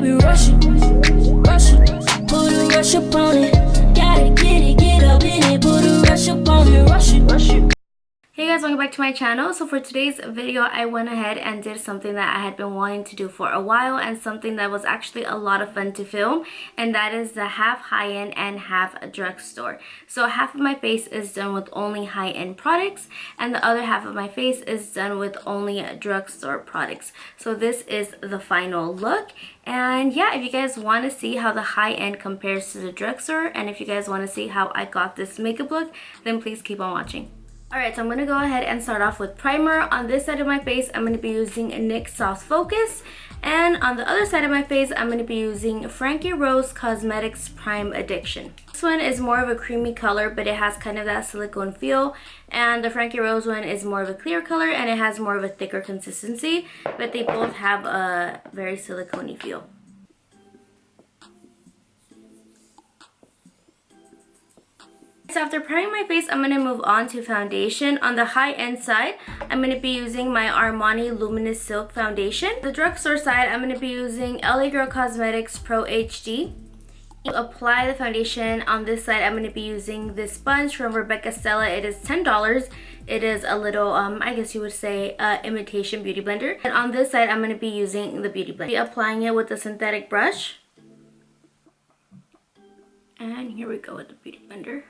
we rush it, rush it, put a rush up on it. Gotta get it, get up in it, put a rush up on it, rush it, rush it. Hey guys, welcome back to my channel. So for today's video, I went ahead and did something that I had been wanting to do for a while, and something that was actually a lot of fun to film, and that is the half high-end and half drugstore. So half of my face is done with only high-end products, and the other half of my face is done with only drugstore products. So this is the final look. And yeah, if you guys want to see how the high-end compares to the drugstore, and if you guys want to see how I got this makeup look, then please keep on watching. Alright, so I'm going to go ahead and start off with primer. On this side of my face, I'm going to be using NYX Soft Focus. And on the other side of my face, I'm going to be using Frankie Rose Cosmetics Prime Addiction. This one is more of a creamy color, but it has kind of that silicone feel. And the Frankie Rose one is more of a clear color, and it has more of a thicker consistency. But they both have a very silicone-y feel. So after priming my face, I'm going to move on to foundation. On the high-end side, I'm going to be using my Armani Luminous Silk Foundation. The drugstore side, I'm going to be using LA Girl Cosmetics Pro HD. To apply the foundation on this side, I'm going to be using this sponge from Stella. It is $10. It is a little, I guess you would say, imitation beauty blender. And on this side, I'm going to be using the beauty blender. Be applying it with a synthetic brush. And here we go with the beauty blender.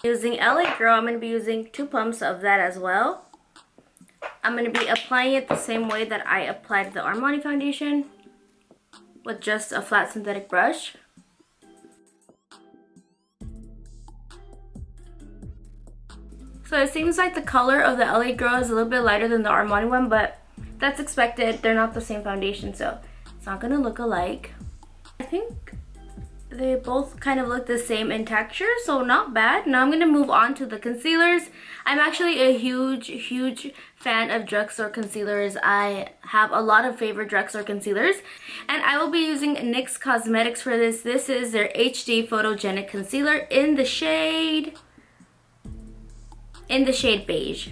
Using LA Girl, I'm going to be using 2 pumps of that as well. I'm going to be applying it the same way that I applied the Armani foundation, with just a flat synthetic brush. So it seems like the color of the LA Girl is a little bit lighter than the Armani one, but that's expected. They're not the same foundation, so it's not going to look alike. I think they both kind of look the same in texture, so not bad. Now I'm going to move on to the concealers. I'm actually a huge fan of drugstore concealers. I have a lot of favorite drugstore concealers, and I will be using NYX Cosmetics for this. This is their HD Photogenic Concealer in the shade beige.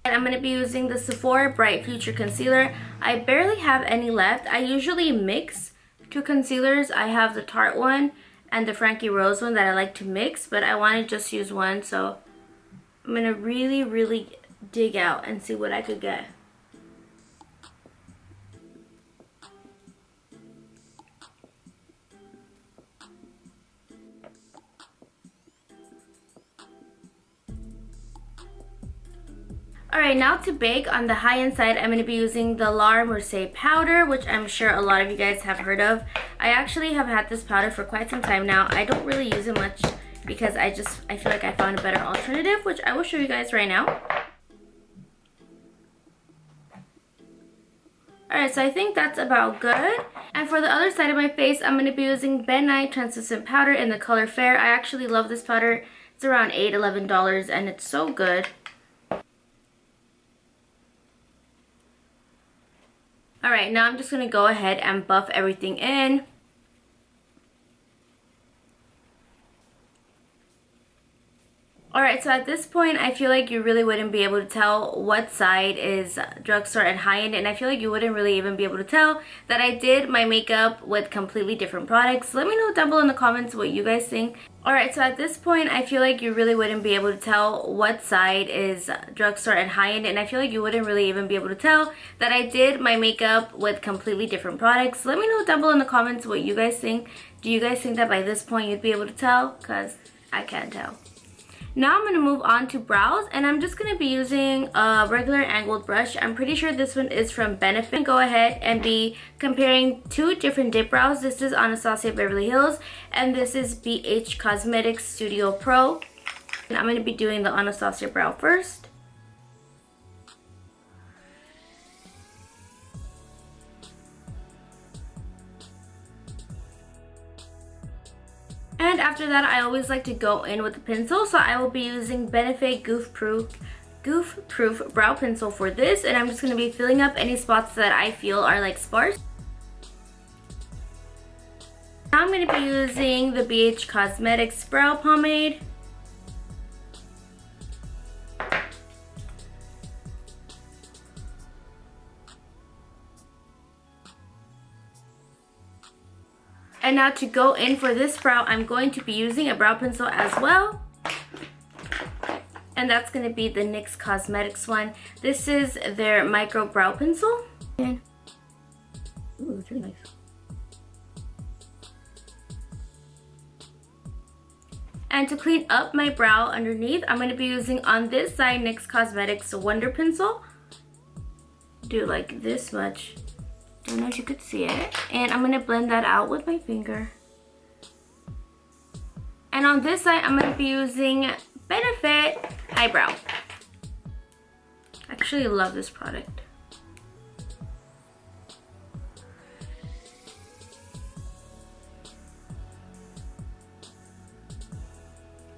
And I'm going to be using the Sephora Bright Future Concealer. I barely have any left. I usually mix 2 concealers. I have the Tarte one and the Frankie Rose one that I like to mix, but I want to just use one, so I'm going to really dig out and see what I could get. Alright, now to bake. On the high-end side, I'm going to be using the La Mercies powder, which I'm sure a lot of you guys have heard of. I actually have had this powder for quite some time now. I don't really use it much because I feel like I found a better alternative, which I will show you guys right now. Alright, so I think that's about good. And for the other side of my face, I'm going to be using Ben Nye Translucent Powder in the color Fair. I actually love this powder. It's around $8, $11, and it's so good. Alright, now I'm just going to go ahead and buff everything in. Alright, so at this point, I feel like you really wouldn't be able to tell what side is drugstore and high-end, and I feel like you wouldn't really even be able to tell that I did my makeup with completely different products. Let me know down below in the comments what you guys think. Alright, so at this point, I feel like you really wouldn't be able to tell what side is drugstore and high-end, and I feel like you wouldn't really even be able to tell that I did my makeup with completely different products. Let me know down below in the comments what you guys think. Do you guys think that by this point you'd be able to tell? Because I can't tell. Now I'm going to move on to brows, and I'm just going to be using a regular angled brush. I'm pretty sure this one is from Benefit. Go ahead and be comparing 2 different dip brows. This is Anastasia Beverly Hills, and this is BH Cosmetics Studio Pro. And I'm going to be doing the Anastasia brow first. And after that, I always like to go in with a pencil, so I will be using Benefit Goof Proof brow pencil for this, and I'm just going to be filling up any spots that I feel are like sparse. Now I'm going to be using the BH Cosmetics Brow Pomade. And now to go in for this brow, I'm going to be using a brow pencil as well. And that's going to be the NYX Cosmetics one. This is their micro brow pencil. Ooh, that's really nice. And to clean up my brow underneath, I'm going to be using on this side NYX Cosmetics Wonder Pencil. Do like this much. Don't know if you could see it. And I'm going to blend that out with my finger. And on this side, I'm going to be using Benefit Eyebrow. I actually love this product.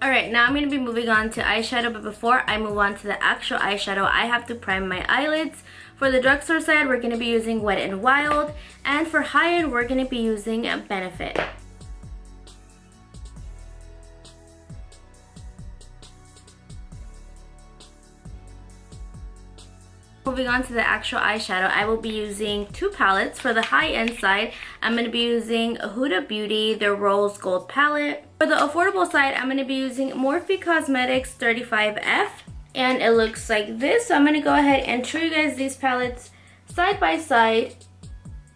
Alright, now I'm going to be moving on to eyeshadow, but before I move on to the actual eyeshadow, I have to prime my eyelids. For the drugstore side, we're going to be using Wet n Wild, and for high-end, we're going to be using Benefit. Moving on to the actual eyeshadow, I will be using two palettes. For the high-end side, I'm going to be using Hudabeauty, their Rose Gold palette. For the affordable side, I'm going to be using Morphe Cosmetics 35F. And it looks like this. So I'm going to go ahead and show you guys these palettes side by side.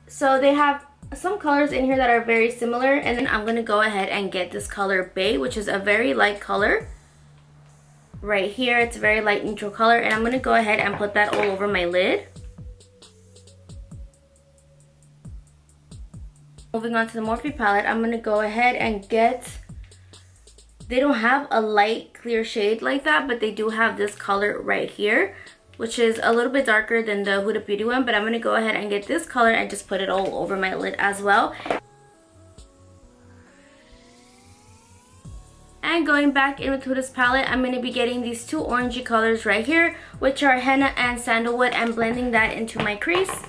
So they have some colors in here that are very similar. And then I'm going to go ahead and get this color Bay, which is a very light color. Right here, it's a very light neutral color, and I'm going to go ahead and put that all over my lid. Moving on to the Morphe palette, I'm going to go ahead and get, they don't have a light clear shade like that, but they do have this color right here, which is a little bit darker than the Hudabeauty one, but I'm going to go ahead and get this color and just put it all over my lid as well. And going back in with Huda's palette, I'm going to be getting these two orangey colors right here, which are Henna and Sandalwood, and blending that into my crease.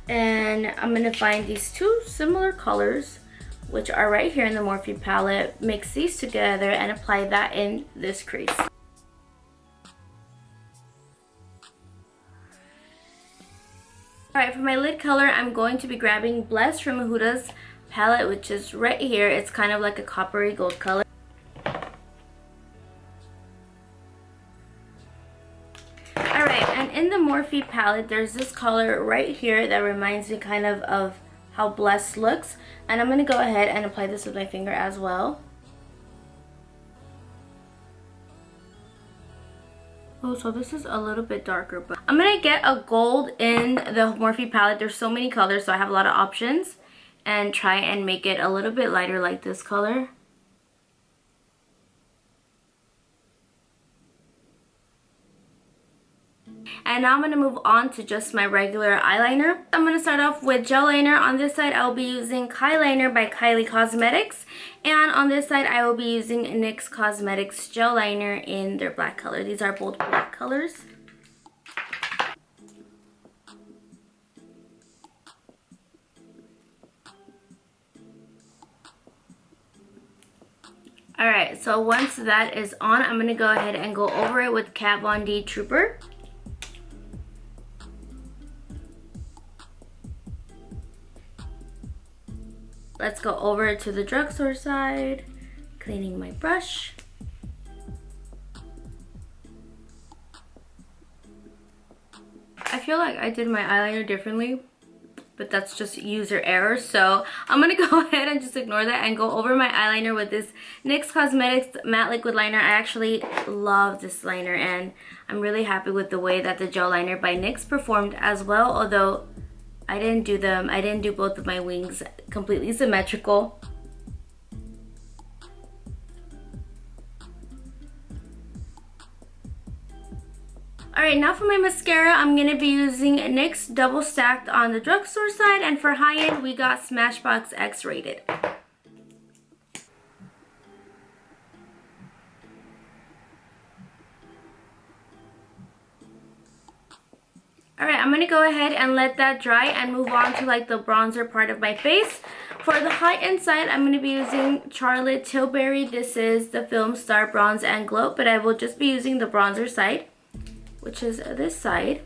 And I'm going to find these two similar colors, which are right here in the Morphe palette, mix these together and apply that in this crease. Alright, for my lid color, I'm going to be grabbing Bless from Huda's palette, which is right here. It's kind of like a coppery gold color. Alright, and in the Morphe palette, there's this color right here that reminds me kind of how Bless looks. And I'm going to go ahead and apply this with my finger as well. Oh, so this is a little bit darker, but I'm gonna get a gold in the Morphe palette. There's so many colors, so I have a lot of options, and try and make it a little bit lighter like this color. And now I'm going to move on to just my regular eyeliner. I'm going to start off with gel liner. On this side, I will be using Kyliner by Kylie Cosmetics. And on this side, I will be using NYX Cosmetics gel liner in their black color. These are both black colors. Alright, so once that is on, I'm going to go ahead and go over it with Kat Von D Trooper. Let's go over to the drugstore side, cleaning my brush. I feel like I did my eyeliner differently, but that's just user error. So I'm gonna go ahead and just ignore that and go over my eyeliner with this NYX Cosmetics matte liquid liner. I actually love this liner, and I'm really happy with the way that the gel liner by NYX performed as well, although I didn't do both of my wings completely symmetrical. Alright, now for my mascara, I'm going to be using NYX Double Stacked on the drugstore side, and for high-end, we got Smashbox X Rated. gonna go ahead and let that dry and move on to like the bronzer part of my face. For the high-end side, I'm gonna be using Charlotte Tilbury. This is the Film Star Bronze and Glow, but I will just be using the bronzer side, which is this side.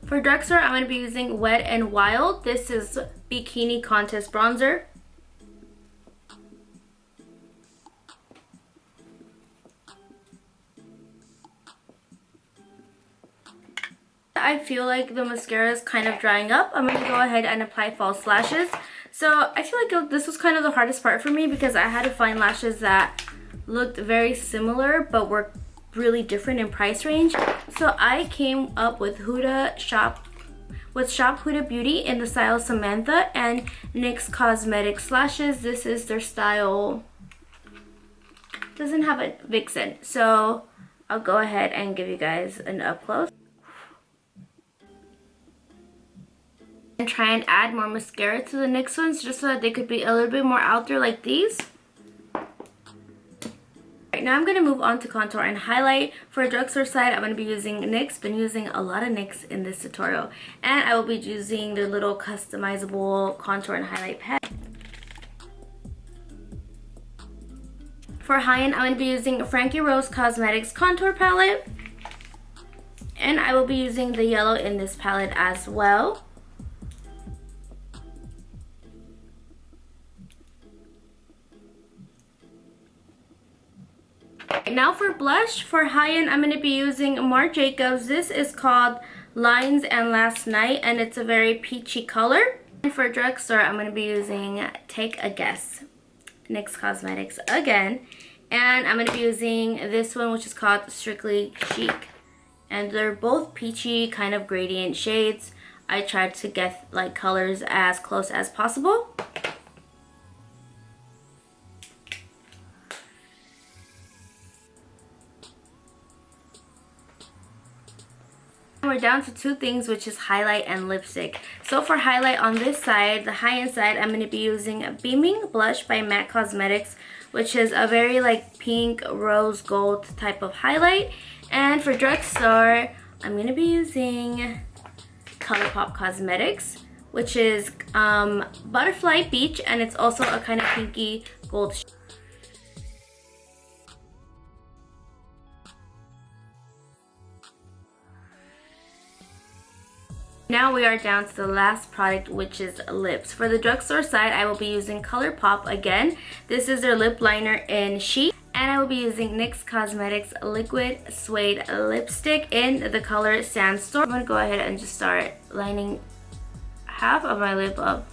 For Drugstore, I'm going to be using Wet n Wild. This is Bikini Contest Bronzer. I feel like the mascara is kind of drying up. I'm going to go ahead and apply false lashes. So I feel like this was kind of the hardest part for me because I had to find lashes that looked very similar but were really different in price range. So I came up with Shophudabeauty in the style Samantha and NYX Cosmetics lashes. This is their style. Doesn't have a Vixen, so I'll go ahead and give you guys an up close. And try and add more mascara to the NYX ones just so that they could be a little bit more out there like these. Right, now I'm going to move on to contour and highlight. For a Drugstore side, I'm going to be using NYX. Been using a lot of NYX in this tutorial. And I will be using the little customizable contour and highlight pad. For high-end, I'm going to be using Frankie Rose Cosmetics Contour Palette. And I will be using the yellow in this palette as well. Now for blush, for high-end, I'm going to be using Marc Jacobs. This is called Lines and Last Night, and it's a very peachy color. And for Drugstore, I'm going to be using Take a Guess, NYX Cosmetics again. And I'm going to be using this one, which is called Strictly Chic. And they're both peachy, kind of gradient shades. I tried to get like colors as close as possible. We're down to two things, which is highlight and lipstick. So for highlight on this side, the high-end side, I'm going to be using Beaming Blush by MAC Cosmetics, which is a very like pink rose gold type of highlight. And for Drugstore, I'm going to be using ColourPop Cosmetics, which is Butterfly Beach, and it's also a kind of pinky gold shade. Now we are down to the last product, which is lips. For the Drugstore side, I will be using ColourPop again. This is their lip liner in Sheet. And I will be using NYX Cosmetics Liquid Suede Lipstick in the color Sandstorm. I'm going to go ahead and just start lining half of my lip up.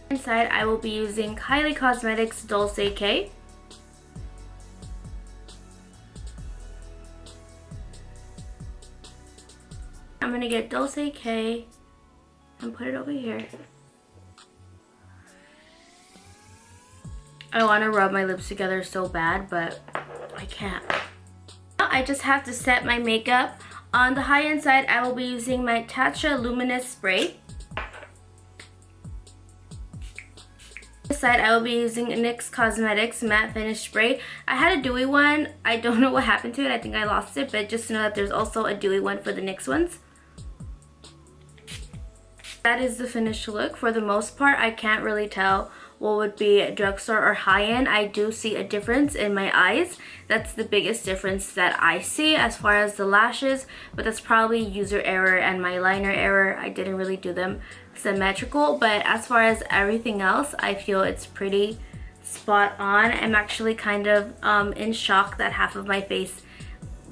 Inside, I will be using Kylie Cosmetics Dulce K. I'm going to get Dulce K and put it over here. I want to rub my lips together so bad, but I can't. Now I just have to set my makeup. On the high-end side, I will be using my Tatcha Luminous Spray. On this side, I will be using NYX Cosmetics Matte Finish Spray. I had a dewy one. I don't know what happened to it. I think I lost it, but just know that there's also a dewy one for the NYX ones. That is the finished look. For the most part, I can't really tell what would be Drugstore or high-end. I do see a difference in my eyes. That's the biggest difference that I see as far as the lashes, but that's probably user error and my liner error. I didn't really do them symmetrical, but as far as everything else, I feel it's pretty spot on. I'm actually kind of in shock that half of my face,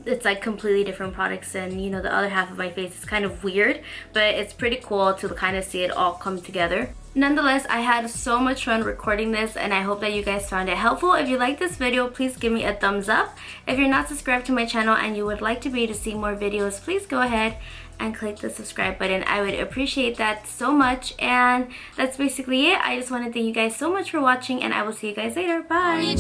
it's like completely different products, and you know, the other half of my face is kind of weird, but it's pretty cool to kind of see it all come together. Nonetheless, I had so much fun recording this, and I hope that you guys found it helpful. If you like this video, please give me a thumbs up. If you're not subscribed to my channel and you would like to be to see more videos, please go ahead and click the subscribe button. I would appreciate that so much. And that's basically it. I just want to thank you guys so much for watching, and I will see you guys later. Bye.